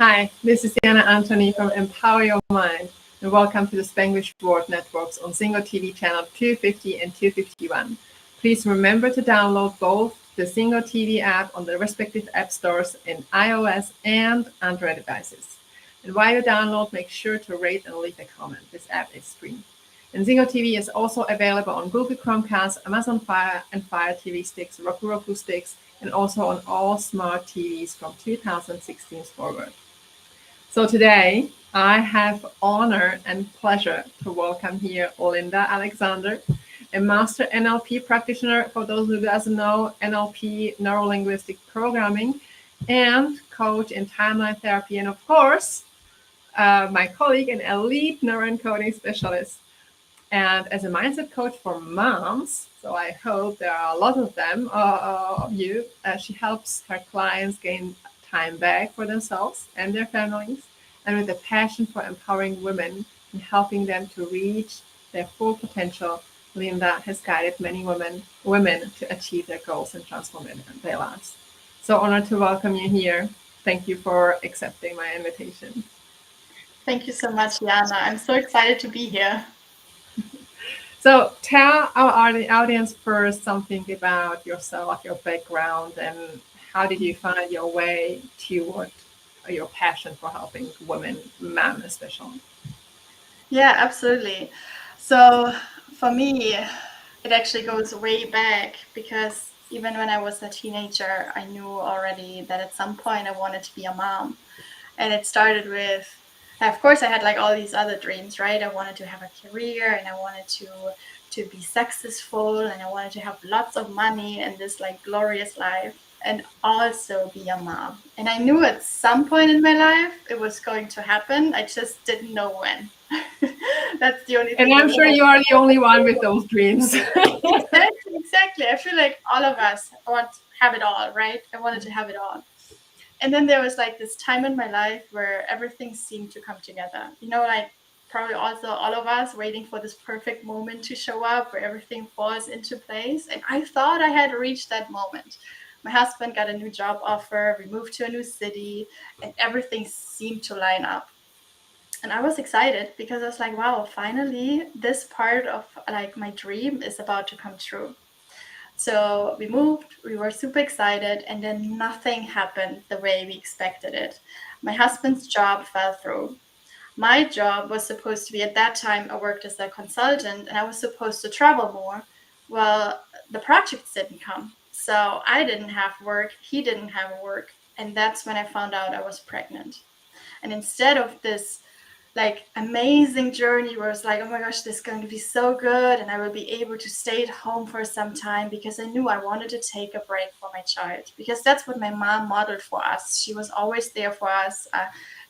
Hi, this is Jana Antoni from Empower Your Mind, and welcome to the Spanglish Word Networks on Single TV channel 250 and 251. Please remember to download both the Single TV app on the respective app stores in iOS and Android devices. And while you download, make sure to rate and leave a comment. This app is free. And Single TV is also available on Google Chromecast, Amazon Fire and Fire TV sticks, Roku sticks, and also on all smart TVs from 2016 forward. So today, I have honor and pleasure to welcome here Linda Alexander, a master NLP practitioner, for those who doesn't know, NLP, neuro-linguistic programming, and coach in timeline therapy, and of course, my colleague and elite neurocoding specialist. And as a mindset coach for moms, so I hope there are a lot of them, of you, she helps her clients gain time back for themselves and their families, and with a passion for empowering women and helping them to reach their full potential. Linda has guided many women to achieve their goals and transform their lives. So honored to welcome you here. Thank you for accepting my invitation. Thank you so much, Jana. I'm so excited to be here. So tell our audience first something about yourself, your background, and how did you find your way toward your passion for helping women, men especially? Yeah, absolutely. So for me, it actually goes way back because even when I was a teenager, I knew already that at some point I wanted to be a mom. And it started with, of course, I had like all these other dreams, right? I wanted to have a career and I wanted to be successful and I wanted to have lots of money and this like glorious life and also be a mom. And I knew at some point in my life it was going to happen. I just didn't know when. That's the only And thing. I'm sure you are the only one with those dreams. Exactly. I feel like all of us want to have it all, right? I wanted to have it all. And then there was like this time in my life where everything seemed to come together. You know, like probably also all of us waiting for this perfect moment to show up where everything falls into place. And I thought I had reached that moment. My husband got a new job offer, we moved to a new city, and everything seemed to line up. And I was excited because I was like, wow, finally, this part of like my dream is about to come true. So we moved, we were super excited, and then nothing happened the way we expected it. My husband's job fell through. My job was supposed to be, at that time, I worked as a consultant and I was supposed to travel more. Well, the projects didn't come. So I didn't have work, he didn't have work. And that's when I found out I was pregnant. And instead of this like amazing journey where it's like, oh my gosh, this is going to be so good and I will be able to stay at home for some time because I knew I wanted to take a break for my child, because that's what my mom modeled for us. She was always there for us.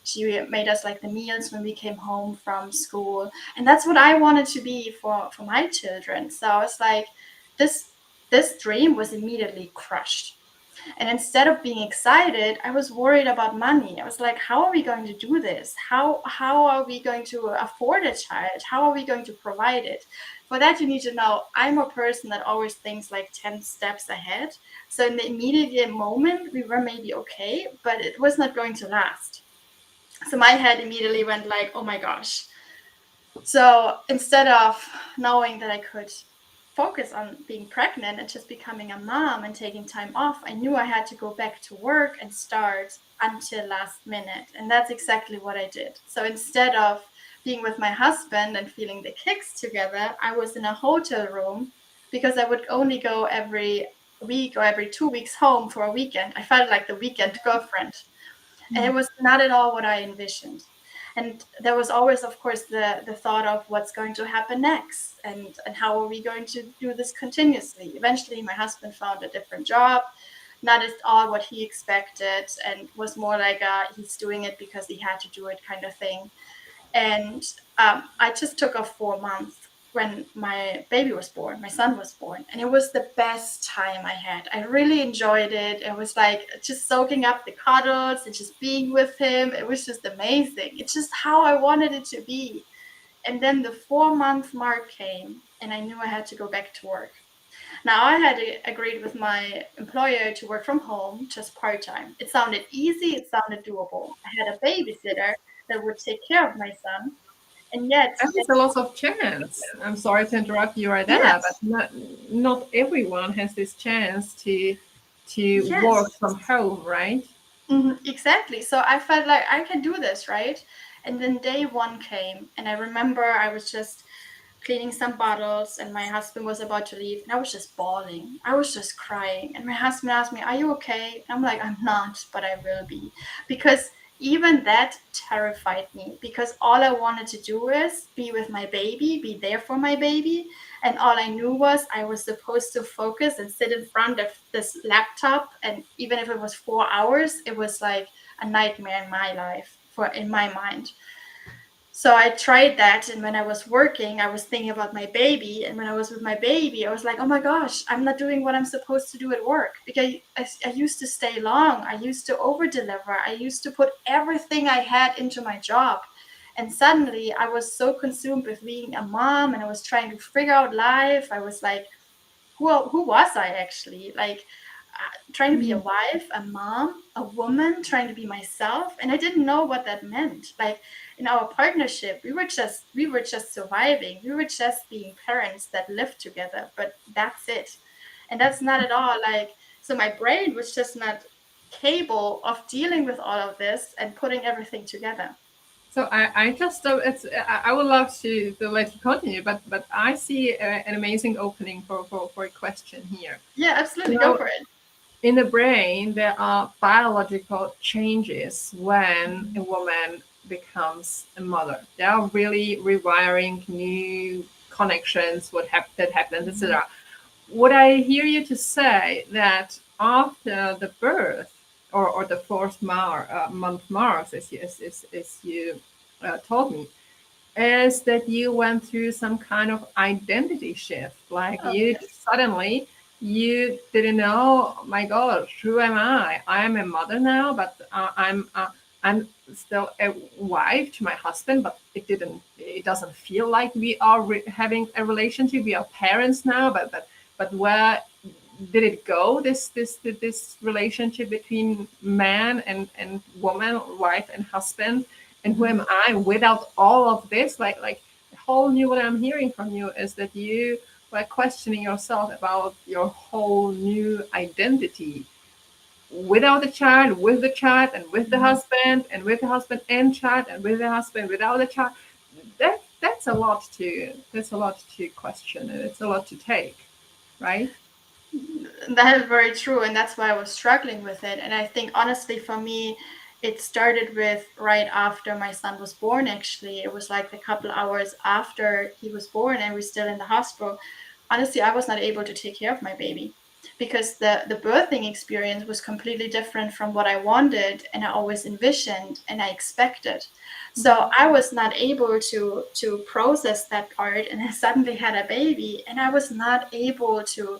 She made us like the meals when we came home from school, and that's what I wanted to be for my children. So it's like this dream was immediately crushed. And instead of being excited, I was worried about money. I was like, how are we going to do this? How are we going to afford a child? How are we going to provide it? For that, you need to know I'm a person that always thinks like 10 steps ahead. So in the immediate moment, we were maybe okay, but it was not going to last. So my head immediately went like, oh my gosh. So instead of knowing that I could focus on being pregnant and just becoming a mom and taking time off, I knew I had to go back to work and start until last minute. And that's exactly what I did. So instead of being with my husband and feeling the kicks together, I was in a hotel room because I would only go every week or every 2 weeks home for a weekend. I felt like the weekend girlfriend. And it was not at all what I envisioned. And there was always, of course, the thought of what's going to happen next and how are we going to do this continuously. Eventually, my husband found a different job, not at all what he expected, and was more like he's doing it because he had to do it kind of thing. And I just took off 4 months when my baby was born, my son was born. And it was the best time I had. I really enjoyed it. It was like just soaking up the cuddles and just being with him. It was just amazing. It's just how I wanted it to be. And then the 4 month mark came and I knew I had to go back to work. Now I had agreed with my employer to work from home just part-time. It sounded easy, it sounded doable. I had a babysitter that would take care of my son, and yet, That is a lot of chance. I'm sorry to interrupt you right there, but yes, not everyone has this chance to yes, work from home, right? exactly. So I felt like I can do this, right? And then day one came, and I remember I was just cleaning some bottles, and my husband was about to leave, and I was just bawling. I was just crying. And my husband asked me, "Are you okay?" And I'm like, "I'm not, but I will be." Because even that terrified me, because all I wanted to do is be with my baby, be there for my baby. And all I knew was I was supposed to focus and sit in front of this laptop. And even if it was 4 hours, it was like a nightmare in my life, for in my mind. So I tried that, and when I was working, I was thinking about my baby, and when I was with my baby, I was like, "Oh my gosh, I'm not doing what I'm supposed to do at work." Because I used to stay long, I used to over deliver, I used to put everything I had into my job, and suddenly I was so consumed with being a mom, and I was trying to figure out life. I was like, who was I actually? Like, trying to be a Mm. wife, a mom, a woman, trying to be myself, and I didn't know what that meant. Like, in our partnership, we were just surviving. We were just being parents that lived together, but that's it. And that's not at all like, so my brain was just not capable of dealing with all of this and putting everything together. So I just I would love to let you continue, but I see an amazing opening for a question here. Yeah, You absolutely, go know, for it. in the brain, there are biological changes when a woman becomes a mother. There are really rewiring, new connections, that happens, etc. Would I hear you to say that after the birth or the fourth month Mars, as you told me, is that you went through some kind of identity shift. Like Oh you yes. suddenly you didn't know, oh my gosh, who am I? I am a mother now, but I'm still a wife to my husband, but it doesn't feel like we are having a relationship. We are parents now, but where did it go? This relationship between man and woman, wife and husband, and who am I without all of this? Like the whole new what I'm hearing from you is that you were questioning yourself about your whole new identity without the child, with the child, and with the husband, and with the husband and child, and with the husband without the child. That's a lot to question, and it's a lot to take, right? That is very true, and that's why I was struggling with it. And I think honestly, for me, it started with right after my son was born. Actually, it was like a couple hours after he was born, and we're still in the hospital. Honestly, I was not able to take care of my baby because the birthing experience was completely different from what I wanted and I always envisioned and I expected. So I was not able to process that part, and I suddenly had a baby, and I was not able to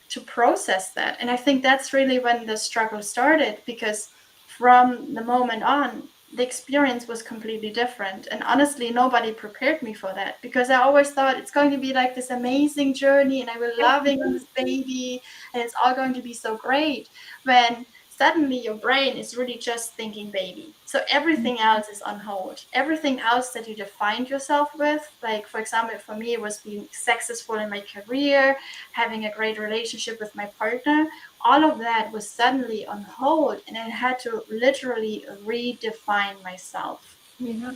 to process that. And I think that's really when the struggle started, because from the moment on, the experience was completely different. And honestly, nobody prepared me for that, because I always thought it's going to be like this amazing journey and I will loving on this baby and it's all going to be so great, when suddenly your brain is really just thinking baby. So everything else is on hold. Everything else that you defined yourself with, like for example, for me, it was being successful in my career, having a great relationship with my partner, all of that was suddenly on hold, and I had to literally redefine myself. Yeah.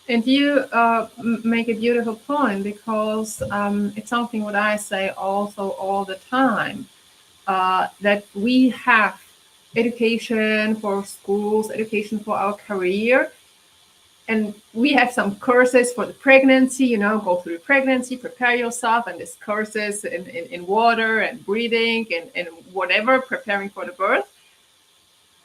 And you make a beautiful point because it's something what I say also all the time, that we have education for schools, education for our career, and we have some courses for the pregnancy, go through pregnancy, prepare yourself, and these courses in water and breathing and whatever, preparing for the birth.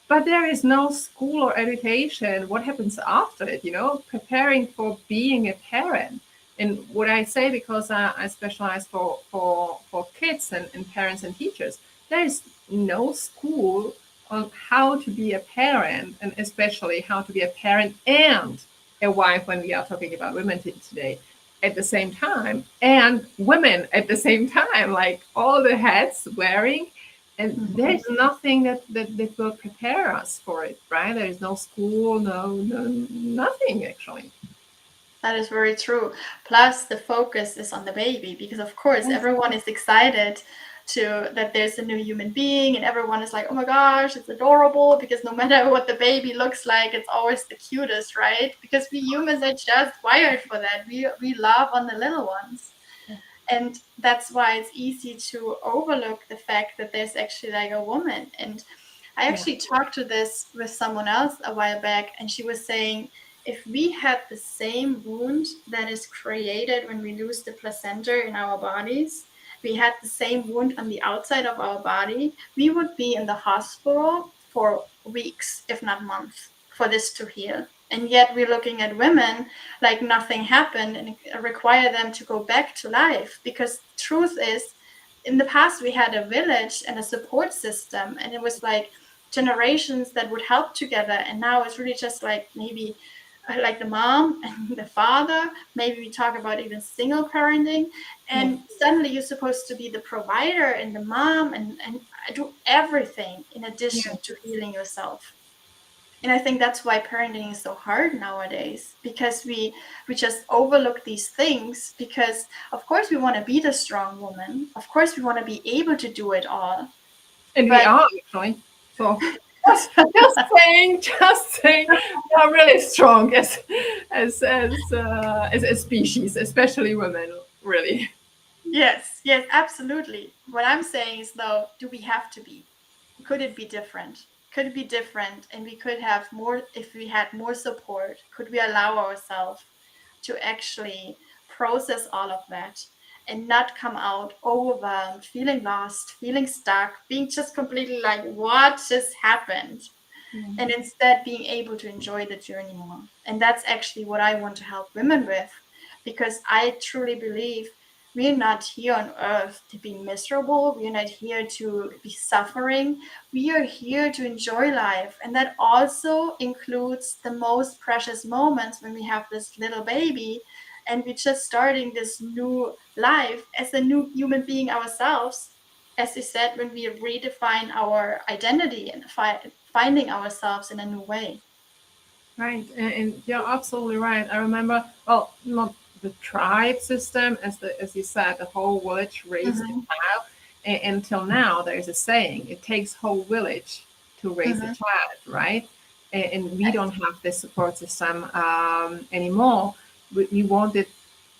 But there is no school or education. What happens after it? Preparing for being a parent. And what I say, because I specialize for kids and parents and teachers, there is no school on how to be a parent, and especially how to be a parent and a wife when we are talking about women today. at the same time and women at the same time, like all the hats wearing. And Mhm. there's nothing that will prepare us for it, right? There is no school, nothing actually. That is very true. Plus, the focus is on the baby because, of course, Yes. everyone is excited to that there's a new human being, and everyone is like, "Oh my gosh, it's adorable!" Because no matter what the baby looks like, it's always the cutest, right? Because we humans are just wired for that. We love on the little ones. And that's why it's easy to overlook the fact that there's actually like a woman. And I Yeah. actually talked to this with someone else a while back, and she was saying if we had the same wound that is created when we lose the placenta in our bodies, we had the same wound on the outside of our body, we would be in the hospital for weeks, if not months, for this to heal. And yet we're looking at women like nothing happened and require them to go back to life. Because truth is, in the past we had a village and a support system, and it was like generations that would help together. And now it's really just like maybe like the mom and the father. Maybe we talk about even single parenting, Yeah. and suddenly you're supposed to be the provider and the mom and do everything in Yeah. addition to healing yourself. And I think that's why parenting is so hard nowadays, because we just overlook these things. Because of course we want to be the strong woman, of course we want to be able to do it all, And we but are actually. So just saying, we are really strong as a species, especially women, really. yes, yes, absolutely. What I'm saying is, though, do we have to be? Could it be different? Could it be different? And we could have more if we had more support. Could we allow ourselves to actually process all of that and not come out overwhelmed, feeling lost, feeling stuck, being just completely like, what just happened? And instead being able to enjoy the journey more. And that's actually what I want to help women with, because I truly believe we're not here on earth to be miserable. We're not here to be suffering. We are here to enjoy life. And that also includes the most precious moments when we have this little baby and we're just starting this new life as a new human being ourselves. As you said, when we redefine our identity and finding ourselves in a new way. Right, and you're absolutely right. I remember, well, not the tribe system, as you said, the whole village raised a Mm-hmm. child. Until now, there's a saying: it takes whole village to raise a Mm-hmm. child, right? And we Yes. don't have this support system anymore. We wanted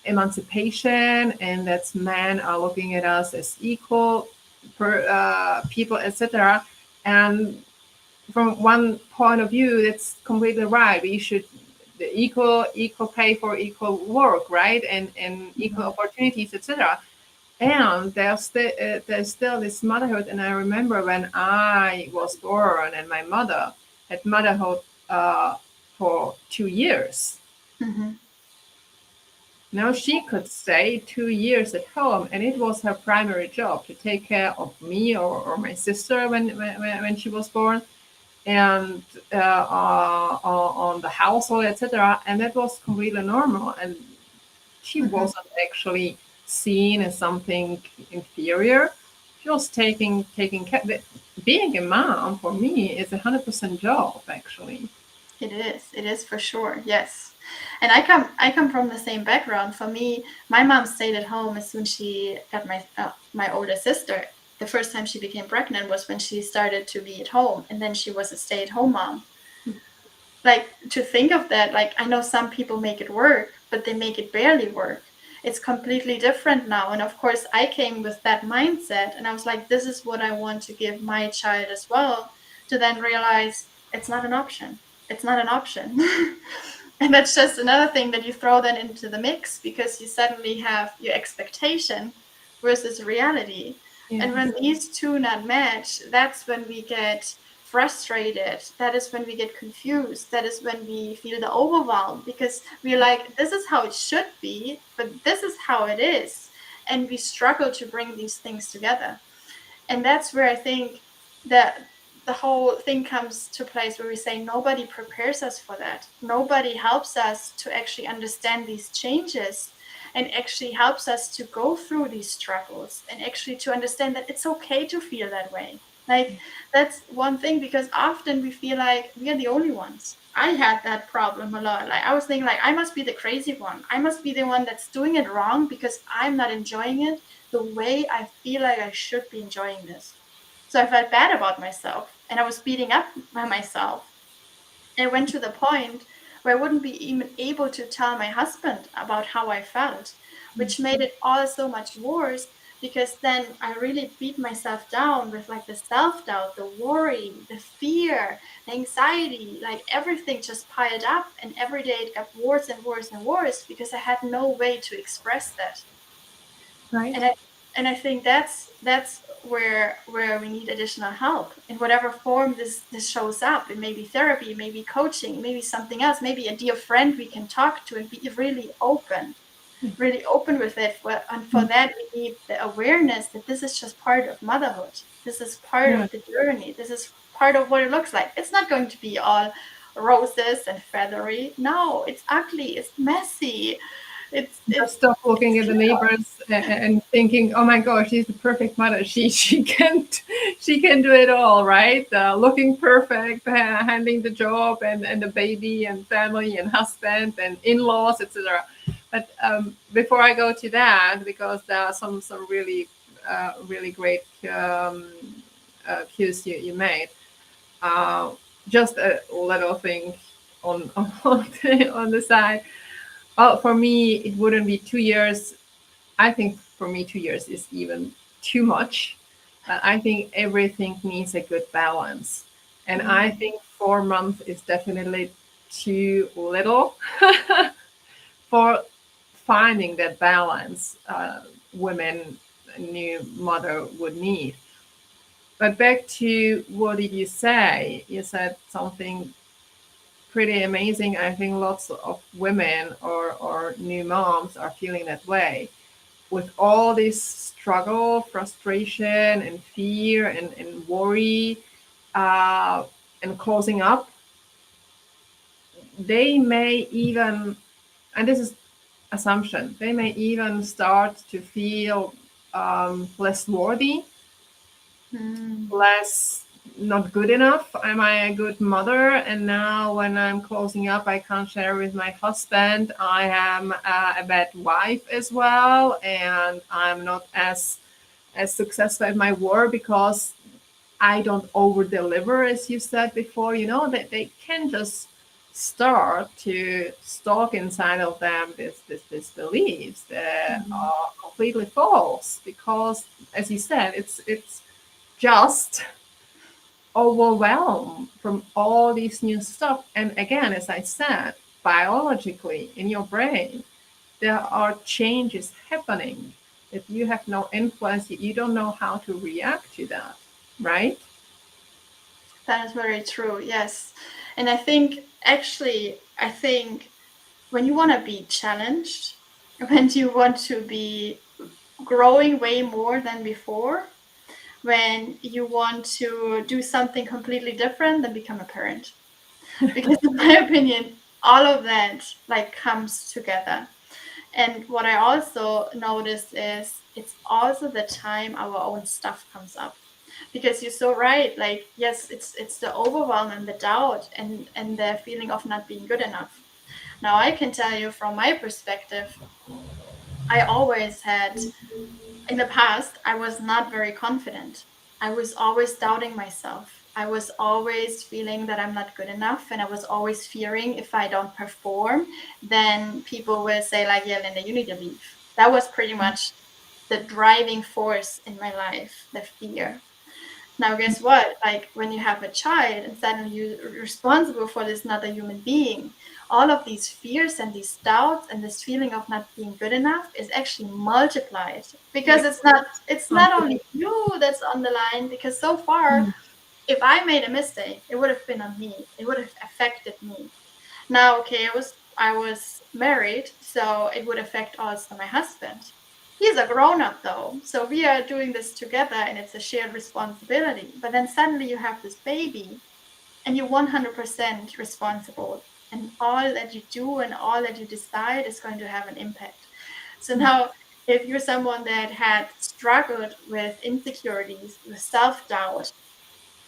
emancipation, and that's men are looking at us as equal people, etc. And from one point of view, that's completely right. We should the equal pay for equal work, right? And equal Mm-hmm. opportunities, etc. And there's still this motherhood. And I remember when I was born, and my mother had motherhood for 2 years. Mm-hmm. Now she could stay 2 years at home, and it was her primary job to take care of me or my sister when she was born, and on the household, etc. And that was completely normal. And she Mm-hmm. wasn't actually seen as something inferior. She was taking care. Being a mom for me is 100% job, actually. It is. It is for sure. Yes. And I come from the same background. For me, my mom stayed at home as soon as she got my older sister. The first time she became pregnant was when she started to be at home, and then she was a stay-at-home mom. Like, to think of that, like, I know some people make it work, but they make it barely work. It's completely different now. And of course I came with that mindset, and I was like, this is what I want to give my child as well, to then realize it's not an option. It's not an option. And that's just another thing that you throw then into the mix, because you suddenly have your expectation versus reality. And Yes. when these two not match, that's when we get frustrated. That is when we get confused. That is when we feel the overwhelm, because we're like, this is how it should be, but this is how it is. And we struggle to bring these things together. And that's where I think that the whole thing comes to place, where we say nobody prepares us for that. Nobody helps us to actually understand these changes. and actually helps us to go through these struggles and actually to understand that it's okay to feel that way. Like, that's one thing, because often we feel like we are the only ones. I had that problem a lot. Like, I was thinking, like, I must be the crazy one. I must be the one that's doing it wrong because I'm not enjoying it the way I feel like I should be enjoying this. So I felt bad about myself and I was beating up by myself. And it went to the point where I wouldn't be even able to tell my husband about how I felt, which made it all so much worse, because then I really beat myself down with like the self-doubt, the worry, the fear, the anxiety, like everything just piled up, and every day it got worse and worse and worse because I had no way to express that. Right. And I think that's where we need additional help in whatever form this shows up. It may be therapy, it may be coaching, maybe something else, maybe a dear friend we can talk to and be really open with it. And for that, we need the awareness that this is just part of motherhood. This is part Yeah. of the journey. This is part of what it looks like. It's not going to be all roses and feathery. No, it's ugly. It's messy. Just stop looking It's at the chaos. neighbors and thinking, "Oh my gosh, she's the perfect mother. She can do it all, right? Looking perfect, handling the job and the baby and family and husband and in-laws, etc." But before I go to that, because there are some really really great cues you made. Uh, just a little thing on the side. Oh, for me, it wouldn't be 2 years. I think for me, 2 years is even too much. But I think everything needs a good balance. And I Mm, think 4 months is definitely too little for finding that balance women, a new mother would need. But back to what did you say? You said something pretty amazing. I think lots of women or new moms are feeling that way with all this struggle, frustration, and fear and worry and closing up. They may even, and this is assumption, they may even start to feel less worthy, mm, less not good enough. Am I a good mother? And now when I'm closing up, I can't share with my husband. I am a bad wife as well, and I'm not as successful at my work because I don't over deliver, as you said before. You know that they can just start to stalk inside of them this beliefs that mm, are completely false because, as you said, it's just overwhelmed from all these new stuff. And again, as I said, biologically in your brain, there are changes happening that you have no influence, you don't know how to react to that, right? that is very true. Yes. And I think, actually, I think when you want to be challenged, when you want to be growing way more than before, when you want to do something completely different, then become a parent. Because in my opinion, all of that like comes together. And what I also noticed is it's also the time our own stuff comes up. Because you're so right, like, yes, it's the overwhelm and the doubt and the feeling of not being good enough. Now I can tell you from my perspective, I always had, in the past, I was not very confident. I was always doubting myself. I was always feeling that I'm not good enough. And I was always fearing if I don't perform, then people will say, like, yeah, Linda, you need to leave. That was pretty much the driving force in my life, the fear. Now, guess what? Like, when you have a child and suddenly you're responsible for this another human being, all of these fears and these doubts and this feeling of not being good enough is actually multiplied, because Like, it's not only you that's on the line, because so far, if I made a mistake, it would have been on me. It would have affected me. Now, okay, I was married, so it would affect also my husband. He's a grown up though, so we are doing this together and it's a shared responsibility. But then suddenly you have this baby and you're 100% responsible, and all that you do and all that you decide is going to have an impact. So now, if you're someone that had struggled with insecurities, with self-doubt,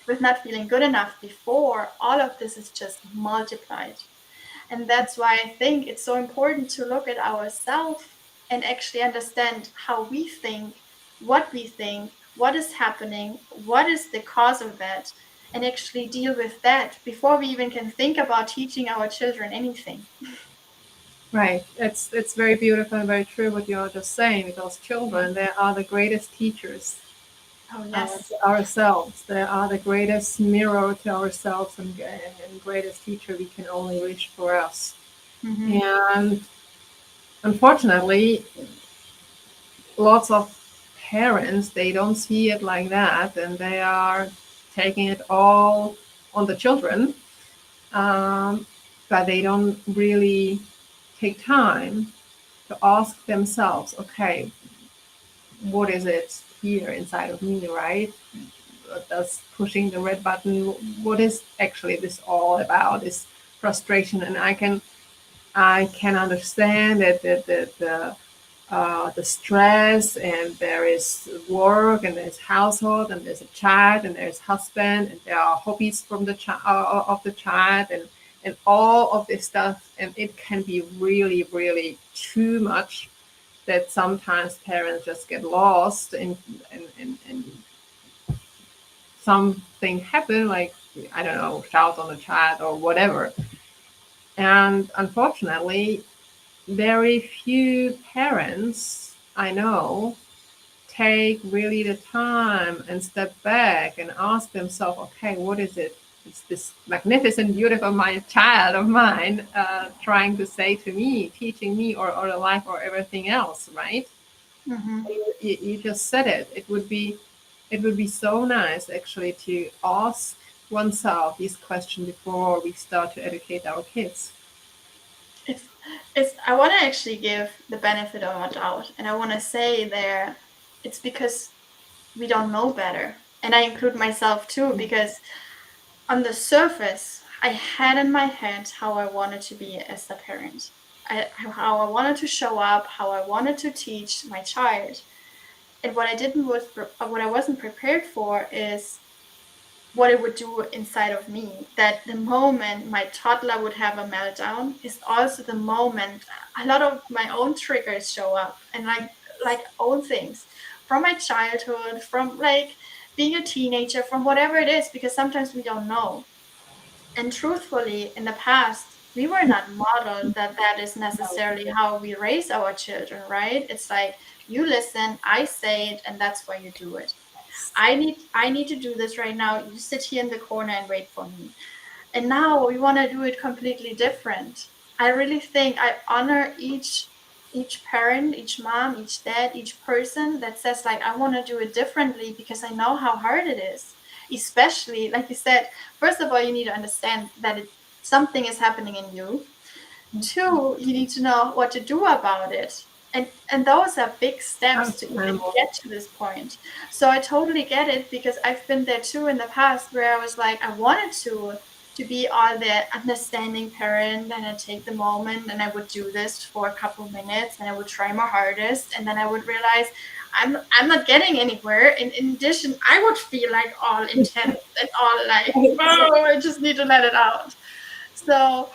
with not feeling good enough before, all of this is just multiplied. And that's why I think it's so important to look at ourselves and actually understand how we think, what is happening, what is the cause of that, and actually deal with that before we even can think about teaching our children anything. Right. It's very beautiful and very true what you're just saying, because children, they are the greatest teachers Oh, yes. to ourselves. They are the greatest mirror to ourselves, and greatest teacher we can only wish for us. Mm-hmm. And unfortunately, lots of parents, they don't see it like that, and they are taking it all on the children, um, but they don't really take time to ask themselves, okay, what is it here inside of me, right? Does pushing the red button, what is actually this all about? This frustration, and I can understand that the stress, and there is work, and there's household, and there's a child, and there's husband, and there are hobbies from the of the child, and all of this stuff, and it can be really, really too much, that sometimes parents just get lost in something happen, like, I don't know, shout on the child or whatever. And unfortunately, very few parents I know take really the time and step back and ask themselves, okay, what is it? It's this magnificent, beautiful my child of mine trying to say to me, teaching me, or the life, or everything else, right? Mm-hmm. You just said it. It would be so nice actually to ask oneself this question before we start to educate our kids. It's, I want to actually give the benefit of a doubt, and I want to say there, it's because we don't know better. And I include myself too, because on the surface, I had in my head how I wanted to be as a parent, how I wanted to show up, how I wanted to teach my child. And what I wasn't prepared for is what it would do inside of me. That the moment my toddler would have a meltdown is also the moment a lot of my own triggers show up, and like own things from my childhood, from like being a teenager, from whatever it is, because sometimes we don't know. And truthfully, in the past, we were not modeled that that is necessarily how we raise our children, right? It's like you listen, I say it, and that's why you do it. I need to do this right now. You sit here in the corner and wait for me. And now we want to do it completely different. I really think I honor each parent, each mom, each dad, each person that says like I want to do it differently, because I know how hard it is. Especially like you said, first of all, you need to understand that something is happening in you. Two, you need to know what to do about it. And those are big steps to even Understandable. get to this point. So I totally get it, because I've been there too in the past, where I was like, I wanted to be all the understanding parent, and I take the moment and I would do this for a couple minutes and I would try my hardest, and then I would realize I'm not getting anywhere. And in addition, I would feel like all intense and all like, oh, I just need to let it out. So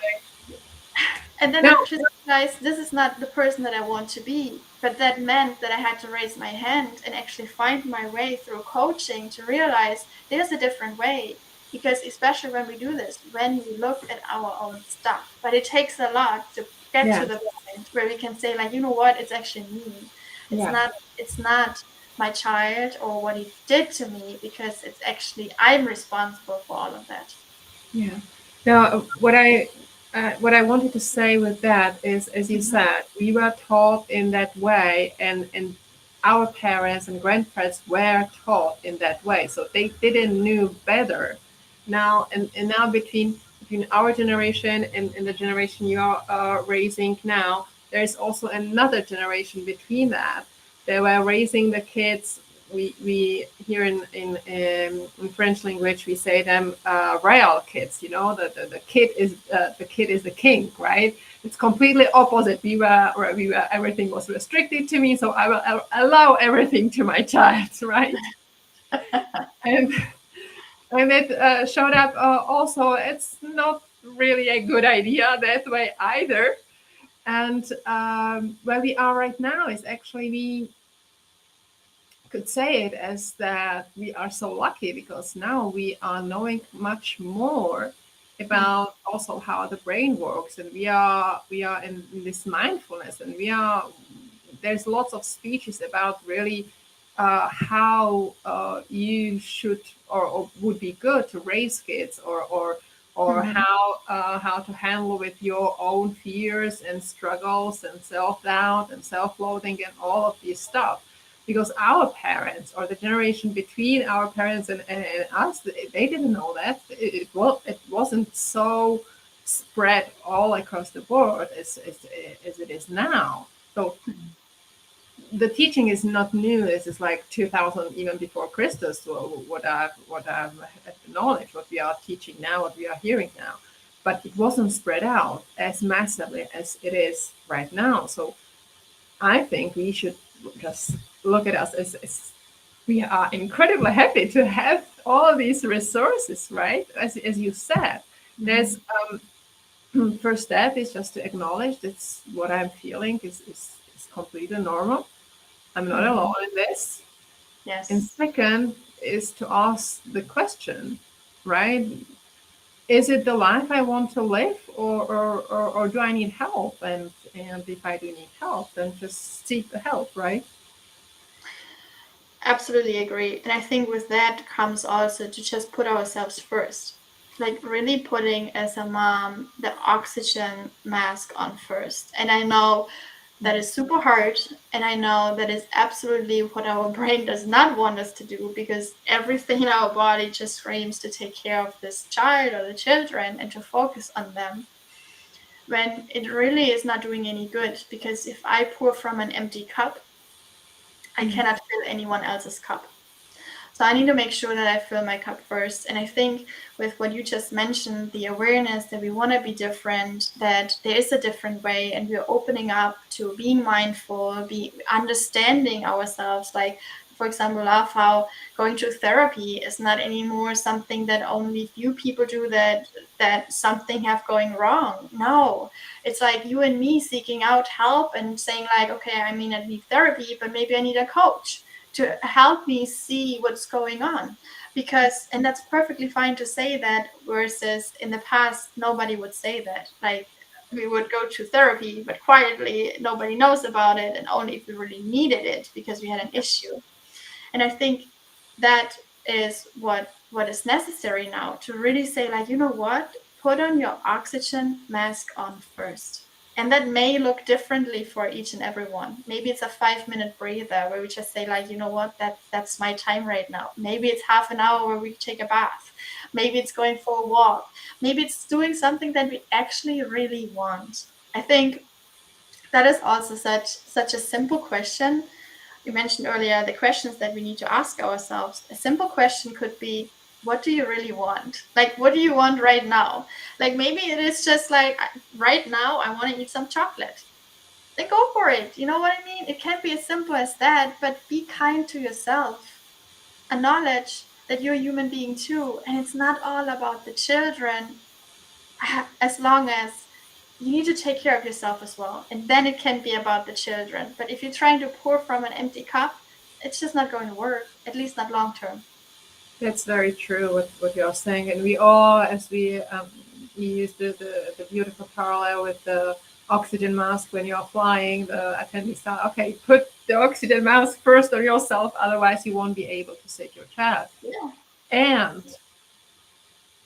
and then No, I just realized this is not the person that I want to be. But that meant that I had to raise my hand and actually find my way through coaching to realize there's a different way. Because especially when we do this, when we look at our own stuff, but it takes a lot to get to yeah, the point where we can say, like, you know what, it's actually me. It's yeah, not my child or what he did to me, because it's actually I'm responsible for all of that. yeah. Now, what I wanted to say with that is, as you Mm-hmm. said, we were taught in that way, and our parents and grandparents were taught in that way, so they didn't knew better. Now, and now between our generation and the generation you are raising now, there is also another generation between that. They were raising the kids. We here in French language, we say them royal kids. The kid is the king, right? it's completely opposite. We were everything was restricted to me, so I will allow everything to my child, right? And it showed up also. It's not really a good idea that way either. And where we are right now is actually we could say it as that we are so lucky because now we are knowing much more Mm, about also how the brain works, and we are in this mindfulness, and we are there's lots of speeches about really how you should or would be good to raise kids, or mhm, how to handle with your own fears and struggles and self-doubt and self-loathing and all of this stuff, because our parents or the generation between our parents and us, they didn't know that. It wasn't so spread all across the board as it is now. So mhm, the teaching is not new. This is like 2000 even before Christus. So what I've acknowledged, what we are teaching now, what we are hearing now, but it wasn't spread out as massively as it is right now. So I think we should just look at us as we are incredibly happy to have all these resources, right? As you said, mhm, there's first step is just to acknowledge that's what I'm feeling is completely normal. I'm not mhm. alone in this. And Yes. second is to ask the question, right? Is it the life I want to live, or do I need help? And if I do need help, then just seek the help, right? Absolutely agree. And I think with that comes also to just put ourselves first. Like really putting as a mom the oxygen mask on first. And I know that is super hard. And I know that is absolutely what our brain does not want us to do, because everything in our body just screams to take care of this child or the children and to focus on them, when it really is not doing any good. Because if I pour from an empty cup, I Mm. cannot fill anyone else's cup. So I need to make sure that I fill my cup first. And I think with what you just mentioned, the awareness that we want to be different, that there is a different way, and we're opening up to being mindful, be understanding ourselves. Like, for example, love how going to therapy is not anymore something that only few people do, that something have going wrong. No, it's like you and me seeking out help and saying like, okay, I mean, I need therapy, but maybe I need a coach to help me see what's going on. Because, and that's perfectly fine to say that, versus in the past nobody would say that. Like, we would go to therapy but quietly, nobody knows about it, and only if we really needed it because we had an issue. And I think that is what is necessary now, to really say like, you know what, put on your oxygen mask on first. And that may look differently for each and every one. Maybe it's a 5-minute breather where we just say like, you know what, that's my time right now. Maybe it's half an hour where we take a bath. Maybe it's going for a walk. Maybe it's doing something that we actually really want. I think that is also such a simple question. You mentioned earlier the questions that we need to ask ourselves. A simple question could be, what do you really want? Like, what do you want right now? Like, maybe it is just like, right now, I want to eat some chocolate. Then go for it. You know what I mean? It can be as simple as that, but be kind to yourself. Acknowledge that you're a human being too. And it's not all about the children, as long as you need to take care of yourself as well. And then it can be about the children. But if you're trying to pour from an empty cup, it's just not going to work, at least not long term. That's very true what you're saying, and we all, as we use the beautiful parallel with the oxygen mask when you're flying, the attending style. Okay, put the oxygen mask first on yourself, otherwise you won't be able to save your child. Yeah. And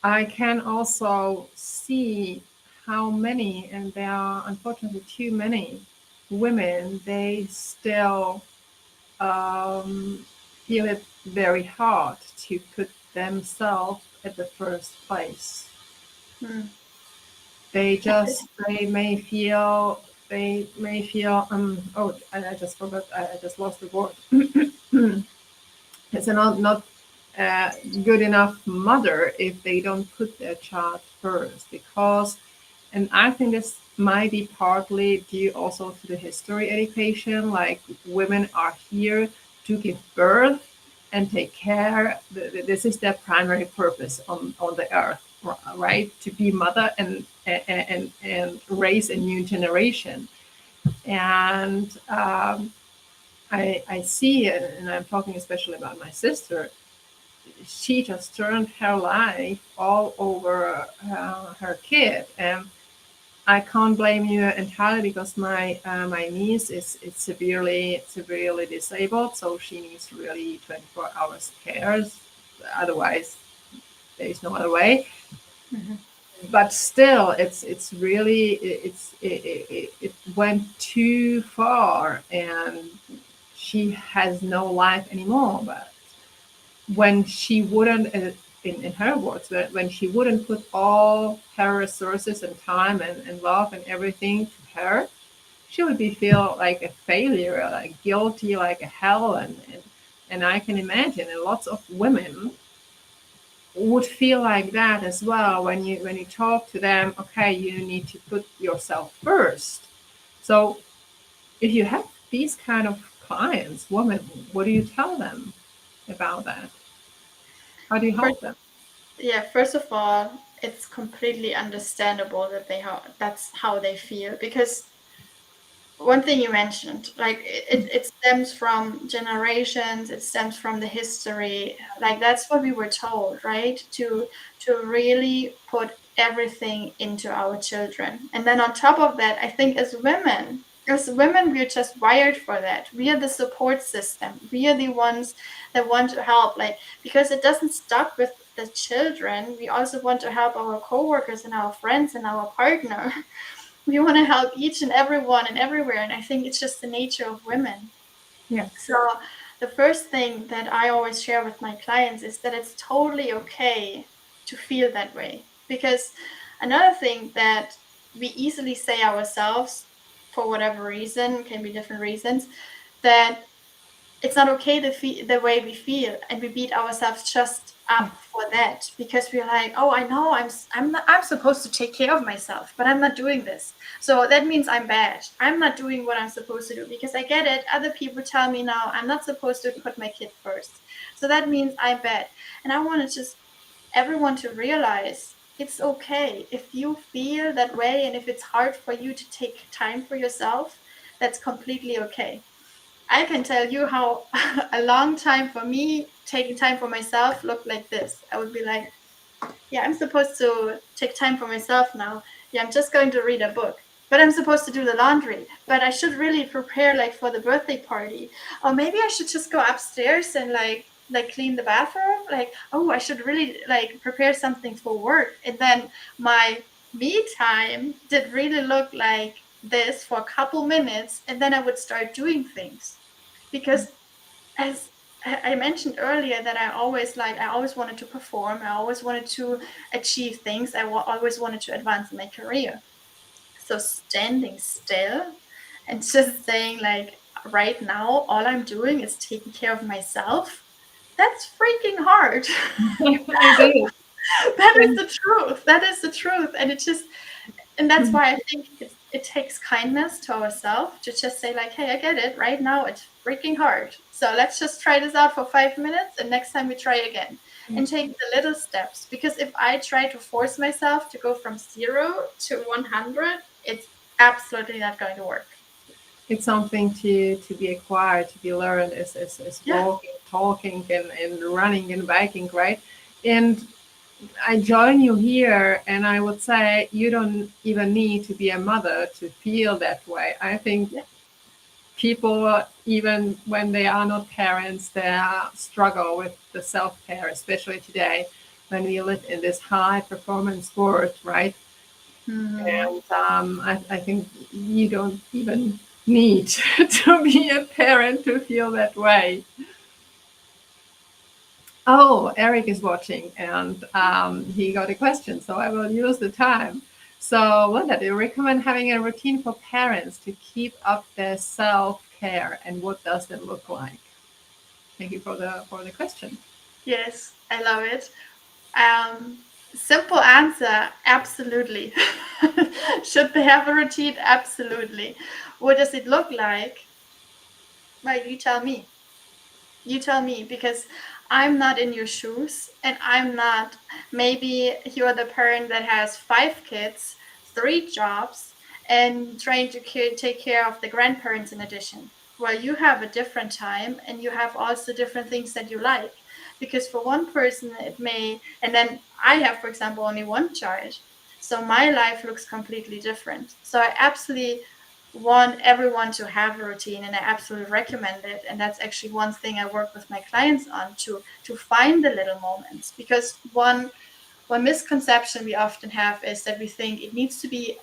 I can also see how many, and there are unfortunately too many women, they still um, feel it very hard to put themselves at the first place. Hmm. They may feel oh, I just forgot, I just lost the word. It's a not good enough mother if they don't put their child first, because And I think this might be partly due also to the history education. Like women are here to give birth and take care. This is their primary purpose on the earth, right? To be mother and raise a new generation. And I see, and I'm talking especially about my sister, she just turned her life all over her kid. And I can't blame you entirely because my niece is severely disabled, so she needs really 24 hours care. Otherwise, there is no other way. Mhm. But still, it's really it went too far, and she has no life anymore. But when she wouldn't, in her words, when she wouldn't put all her resources and time and love and everything to her, she would be feel like a failure, like guilty, like a hell. And I can imagine, and lots of women would feel like that as well when you talk to them. Okay, you need to put yourself first. So if you have these kind of clients, women, what do you tell them about that? How do you First, help them? yeah, first of all, it's completely understandable that that's how they feel, because one thing you mentioned, like it stems from generations, it stems from the history. Like that's what we were told, right? To really put everything into our children. And then on top of that, I think as women, we're just wired for that. We are the support system. We are the ones that want to help, like, because it doesn't stop with the children. We also want to help our coworkers and our friends and our partner. We want to help each and everyone and everywhere. And I think it's just the nature of women. Yes. So the first thing that I always share with my clients is that it's totally okay to feel that way. Because another thing that we easily say ourselves, for whatever reason, can be different reasons, that it's not okay to feel the way we feel, and we beat ourselves just up for that, because we're like, oh, I know I'm supposed to take care of myself, but I'm not doing this, so that means I'm bad. I'm not doing what I'm supposed to do, because I get it, other people tell me now I'm not supposed to put my kid first, so that means I'm bad. And I want to just everyone to realize it's okay if you feel that way, and if it's hard for you to take time for yourself, that's completely okay. I can tell you how a long time for me taking time for myself looked like this. I would be like, yeah, I'm supposed to take time for myself now. Yeah, I'm just going to read a book. But I'm supposed to do the laundry. But I should really prepare like for the birthday party. Or maybe I should just go upstairs and like clean the bathroom. Like, oh, I should really like prepare something for work. And then my me time did really look like this for a couple minutes, and then I would start doing things. Because as I mentioned earlier, that I always wanted to perform. I always wanted to achieve things. Always wanted to advance in my career. So standing still and just saying like, right now, all I'm doing is taking care of myself. That's freaking hard. It is. That is the truth. That is the truth. And that's why I think it takes kindness to ourselves to just say like, hey, I get it. Right now it's freaking hard. So let's just try this out for 5 minutes, and next time we try again, and take the little steps. Because if I try to force myself to go from 0 to 100, it's absolutely not going to work. It's something to be acquired, to be learned, as Yeah. walking, talking, and running and biking, right? And I join you here, and I would say you don't even need to be a mother to feel that way. I think Yeah. people, even when they are not parents, they struggle with the self care, especially today when we live in this high performance world, right? Mhm. And I think you don't even need to be a parent to feel that way. Oh, Eric is watching, and he got a question, so I will use the time. So, Linda, do you recommend having a routine for parents to keep up their self care, and what does that look like? Thank you for the question. Yes, I love it. Um, Simple answer, absolutely. Should they have a routine? Absolutely. What does it look like? Well, you tell me. You tell me, because I'm not in your shoes, and I'm not, maybe you're the parent that has 5 kids, 3 jobs, and trying to take care of the grandparents in addition. Well, you have a different time, and you have also different things that you like. Because for one person, it may, and then I have, for example, only one child. So my life looks completely different. So I absolutely want everyone to have a routine, and I absolutely recommend it. And that's actually one thing I work with my clients on, to find the little moments. Because one misconception we often have is that we think it needs to be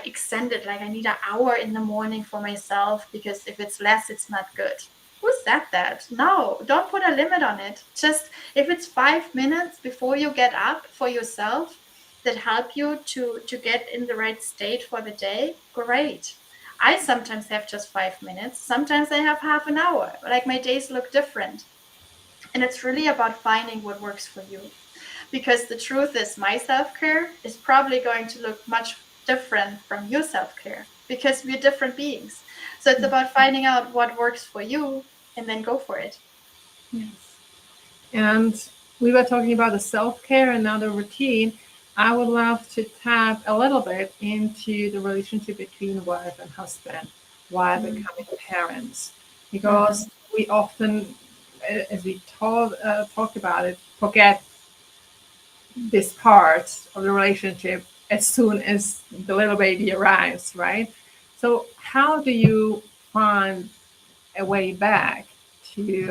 extended, like I need an hour in the morning for myself, because if it's less, it's not good. Who said that? No, don't put a limit on it. Just if it's 5 minutes before you get up for yourself that help you to get in the right state for the day, great. I sometimes have just 5 minutes. Sometimes I have half an hour. Like, my days look different. And it's really about finding what works for you. Because the truth is, my self-care is probably going to look much different from your self-care, because we're different beings. So it's about finding out what works for you and then go for it. Yes. And we were talking about the self-care and now the routine. I would love to tap a little bit into the relationship between wife and husband while becoming parents, Mm-hmm. because we often, as we talked about it, forget this part of the relationship as soon as the little baby arrives, right? So, how do you find a way back to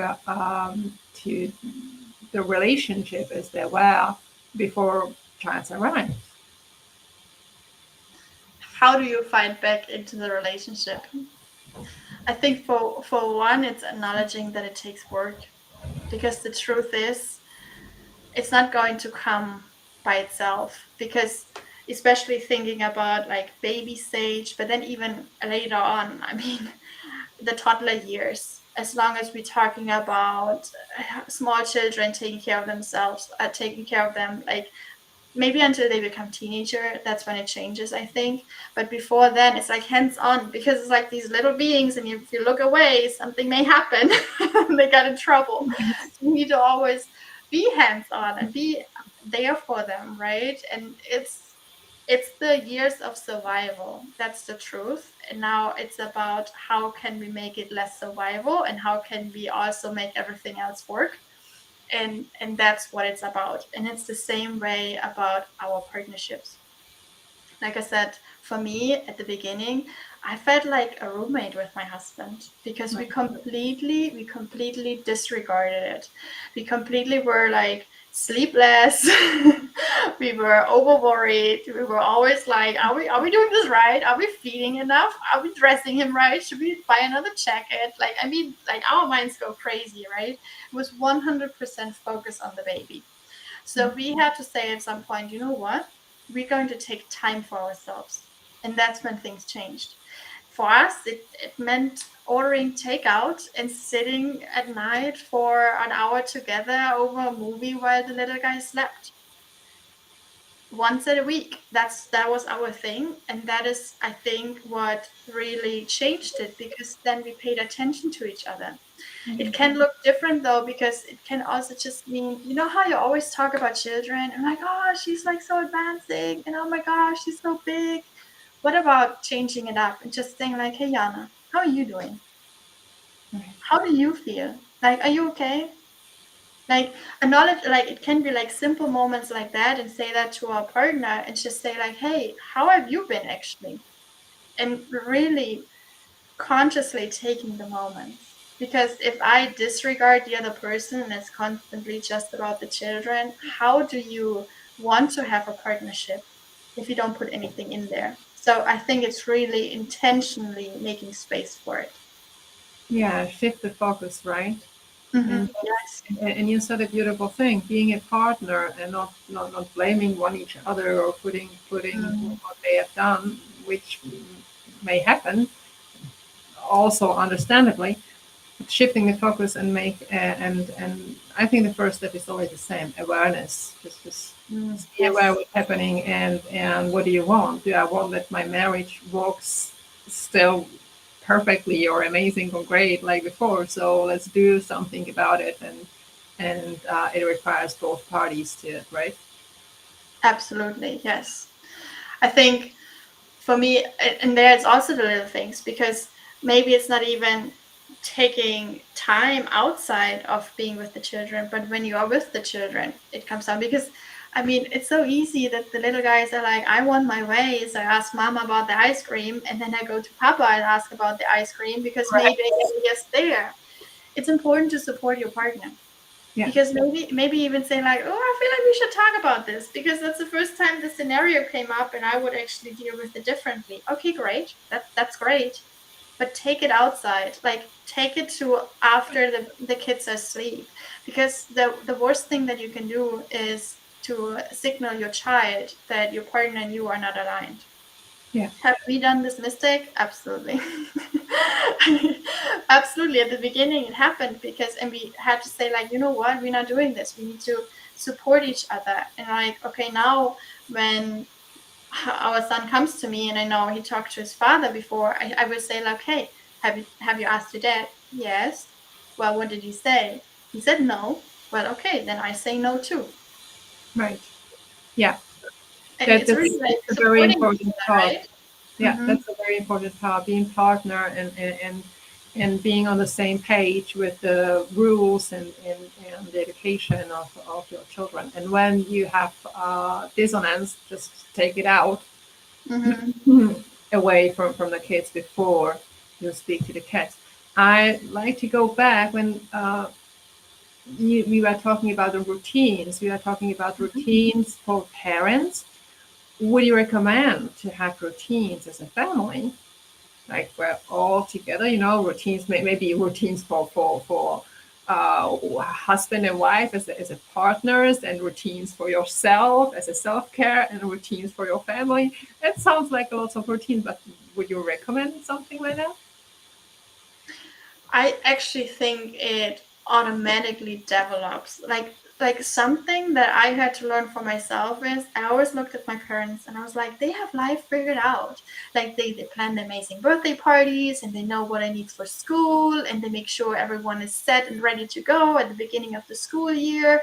the relationship as they were before child arrives? How do you find back into the relationship? I think for one, it's acknowledging that it takes work, because the truth is, it's not going to come by itself. Because especially thinking about like baby stage, but then even later on, I mean, the toddler years, as long as we're talking about small children taking care of themselves, taking care of them, like maybe until they become teenager, that's when it changes, I think. But before then, it's like hands on, because it's like these little beings, and if you look away, something may happen. They got in trouble. So you need to always be hands on and be there for them, right? And it's the years of survival, that's the truth. And now it's about how can we make it less survival, and how can we also make everything else work. And that's what it's about. And it's the same way about our partnerships. Like I said, for me at the beginning, I felt like a roommate with my husband, because we Right. completely disregarded it. We completely were like sleepless. We were over worried. We were always like, are we doing this right? Are we feeding enough? Are we dressing him right? Should we buy another jacket? Like, I mean, like, our minds go crazy, right? It was 100% focused on the baby. So we had to say at some point, you know what? We're going to take time for ourselves. And that's when things changed. For us, it meant ordering takeout and sitting at night for an hour together over a movie while the little guy slept. Once a week. That was our thing. And that is, I think, what really changed it, because then we paid attention to each other. It can look different though, because it can also just mean, you know how you always talk about children and like, oh, she's like so advancing, and oh my gosh, she's so big. What about changing it up and just saying like, hey Jana, how are you doing? Right. How do you feel? Like, are you okay? Like, acknowledge, like, it can be like simple moments like that, and say that to our partner, and just say like, hey, how have you been actually? And really consciously taking the moments. Because if I disregard the other person and it's constantly just about the children, how do you want to have a partnership if you don't put anything in there? So I think it's really intentionally making space for it. Yeah, shift the focus, right? And Yes. and you said a beautiful thing, being a partner and not blaming one each other or putting Mm. what they have done, which may happen also understandably. shifting the focus and and I think the first step is always the same: awareness. Just be aware of Yes. what's happening, and what do you want? Do I want that my marriage works still perfectly or amazing or great like before? So let's do something about it, and it requires both parties to it, right? Absolutely. Yes. I think for me, and there's also the little things, because maybe it's not even taking time outside of being with the children, but when you are with the children, it comes down. Because I mean, it's so easy that the little guys are like, I want my way, so I ask mama about the ice cream, and then I go to papa and ask about the ice cream because Right. maybe yes there. It's important to support your partner, Yeah. because maybe even say like, oh, I feel like we should talk about this because that's the first time the scenario came up and I would actually deal with it differently. Okay, great, that's great, but take it outside, like take it to after the kids are asleep, because the worst thing that you can do is to signal your child that your partner and you are not aligned. Yeah. Have we done this mistake? Absolutely. Absolutely. At the beginning, it happened because, and we had to say, like, you know what, we're not doing this. We need to support each other. And, like, okay, now when our son comes to me and I know he talked to his father before, I will say, like, hey, have you asked your dad? Yes. Well, what did he say? He said no. Well, okay, then I say no too. Right. Yeah. And That it's really that's, like that's a very supporting each important other, part. right? Yeah, Mm-hmm. that's a very important part. Being partner and being on the same page with the rules and the education of your children. And when you have dissonance, just take it out Mm-hmm. away from the kids before you speak to the kids. I like to go back when we were talking about the routines. We are talking about routines for parents. Would you recommend to have routines as a family? Like we're all together, routines, maybe routines for husband and wife as a partners, and routines for yourself as a self-care, and routines for your family. It sounds like a lot of routines, but would you recommend something like that? I actually think it automatically develops. Like something that I had to learn for myself is I always looked at my parents and I was like, they have life figured out. Like they plan amazing birthday parties and they know what I need for school and they make sure everyone is set and ready to go at the beginning of the school year.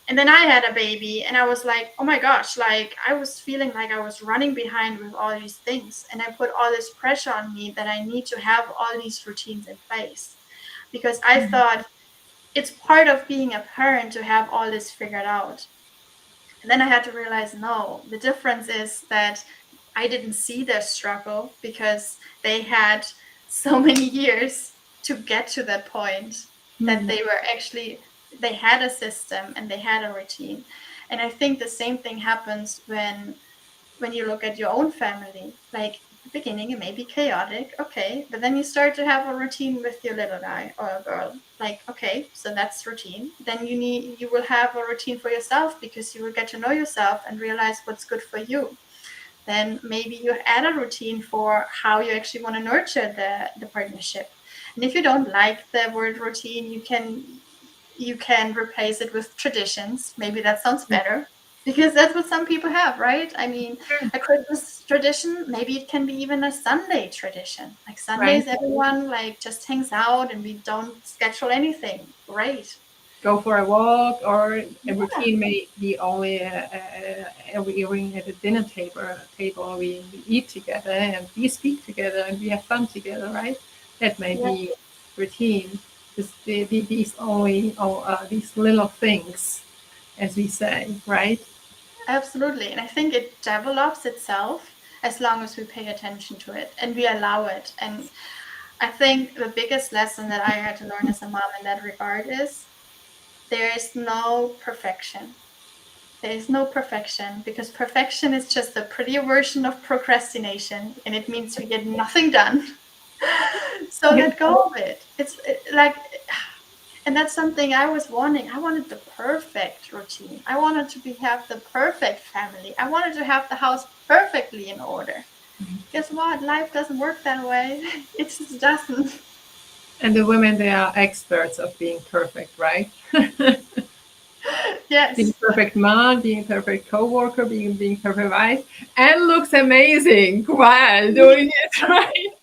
And then I had a baby and I was like, oh my gosh, like I was feeling like I was running behind with all these things. And I put all this pressure on me that I need to have all these routines in place because I thought it's part of being a parent to have all this figured out. And then I had to realize no, the difference is that I didn't see their struggle because they had so many years to get to that point that Mm-hmm. they were actually, they had a system and they had a routine. And I think the same thing happens when you look at your own family. Like at the beginning, it may be chaotic, okay, but then you start to have a routine with your little guy or a girl. Like, okay, so that's routine. Then you will have a routine for yourself because you will get to know yourself and realize what's good for you. Then maybe you add a routine for how you actually want to nurture the partnership. And if you don't like the word routine, you can replace it with traditions. Maybe that sounds Yeah, better because that's what some people have, right? I mean, sure. a Christmas tradition, maybe it can be even a Sunday tradition. Like Right. Sundays, everyone like just hangs out and we don't schedule anything. Great. Go for a walk, or a Yeah. routine may be only every evening at the dinner table we eat together and we speak together and we have fun together, right? That may Yeah, be routine. These only these little things, as we say, right? absolutely. And I think it develops itself as long as we pay attention to it and we allow it. And I think the biggest lesson that I had to learn as a mom in that regard is there is no perfection. There is no perfection because perfection is just a prettier version of procrastination and it means we get nothing done. So let go of it. Like, and that's something I was wanting. I wanted the perfect routine. I wanted to have the perfect family. I wanted to have the house perfectly in order. Guess what? Life doesn't work that way. It just doesn't. And the women, they are experts of being perfect, right? Being Yes. perfect mom, being perfect co-worker, being perfect wife, and looks amazing while doing it, right?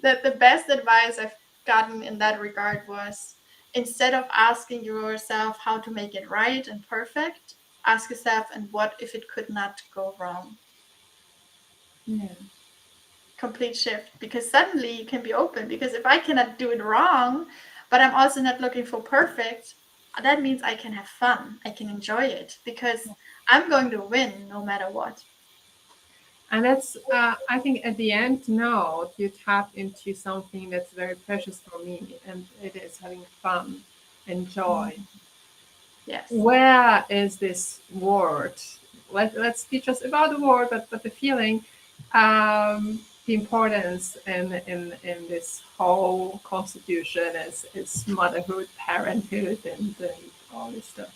That the best advice I've gotten in that regard was, instead of asking yourself how to make it right and perfect, ask yourself, and what if it could not go wrong? Yeah. Complete shift, because suddenly you can be open. Because if I cannot do it wrong, but I'm also not looking for perfect, that means I can have fun. I can enjoy it because I'm going to win no matter what. And that's, I think, at the end, no, you tap into something that's very precious for me, and it is having fun and joy. Yes. Where is this word? Let's teach us about the word, but the feeling, the importance in this whole constitution is motherhood, parenthood, and all this stuff.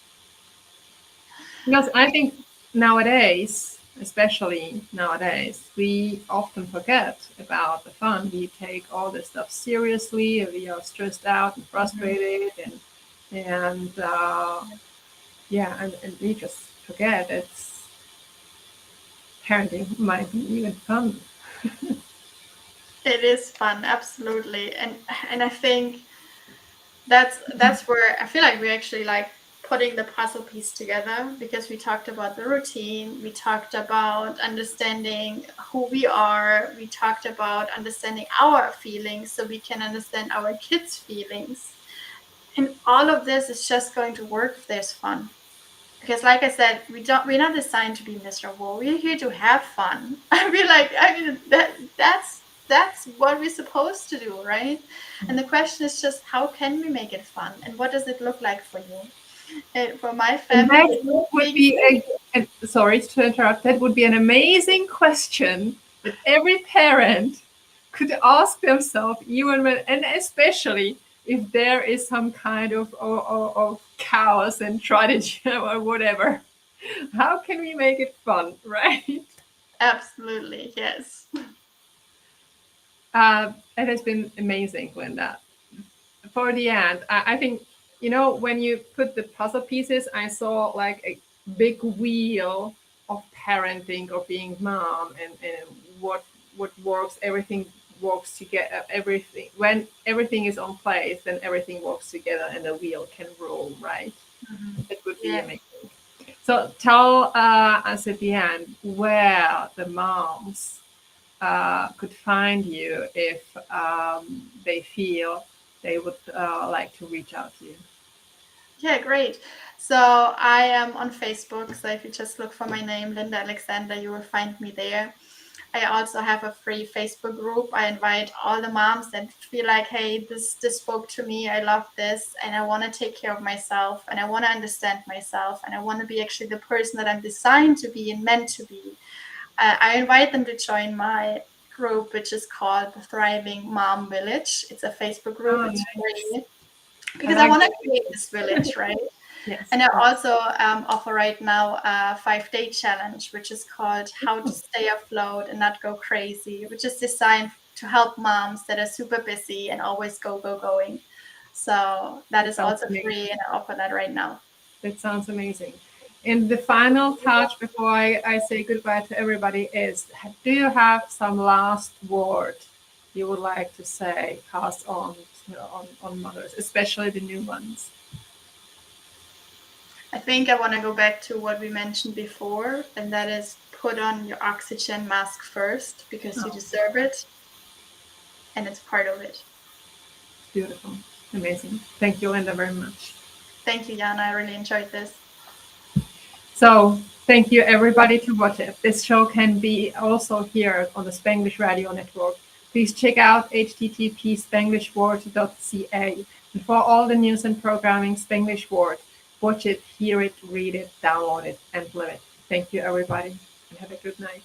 Because I think nowadays, especially nowadays, we often forget about the fun. We take all this stuff seriously, and we are stressed out and Mhm. frustrated, and yeah, and we just forget it's parenting might be even fun. It is fun, absolutely. And I think that's where I feel like we're actually like putting the puzzle piece together, because we talked about the routine, we talked about understanding who we are, we talked about understanding our feelings so we can understand our kids' feelings. And all of this is just going to work if there's fun. Because like I said, we're not designed to be miserable. We're here to have fun. I feel like, I mean, that's what we're supposed to do, right? And the question is just, how can we make it fun, and what does it look like for you? And for my And family, that it was would being be sorry to interrupt. That would be an amazing question that every parent could ask themselves, even when, and especially if there is some kind of chaos and tragedy or whatever. How can we make it fun, right? absolutely, yes. It has been amazing, Linda. For the end, I think, when you put the puzzle pieces, I saw like a big wheel of parenting, of being mom, and what works. Everything works together. Everything, when everything is on place, then everything works together, and the wheel can roll, right. Mhm. It would be Yeah. amazing. So tell us at the end where the moms could find you if they feel they would like to reach out to you. Yeah, great. So I am on Facebook. So if you just look for my name, Linda Alexander, you will find me there. I also have a free Facebook group. I invite all the moms that feel like, hey, this spoke to me. I love this, and I want to take care of myself, and I want to understand myself, and I want to be actually the person that I'm designed to be and meant to be. I invite them to join my group, which is called the Thriving Mom Village. It's a Facebook group. Oh, It's nice. free I because I like want to that. create this village, right? Yes, And I yes. also offer right now a 5-day challenge, which is called How to Stay Afloat and Not Go Crazy, which is designed to help moms that are super busy and always going. So that That is sounds also free, amazing. and I offer that right now. That sounds amazing. And the final touch before I say goodbye to everybody is, do you have some last word you would like to say, pass on on mothers, especially the new ones? I think I want to go back to what we mentioned before, and that is put on your oxygen mask first because you Oh, deserve it and it's part of it. beautiful. Amazing. Thank you, Linda, very much. Thank you, Jana. I really enjoyed this. So thank you everybody to watch it. This show can be also here on the Spanglish Radio Network. Please check out http://spanglishword.ca. And for all the news and programming Spanglish Word, watch it, hear it, read it, download it, and live it. Thank you everybody, and have a good night.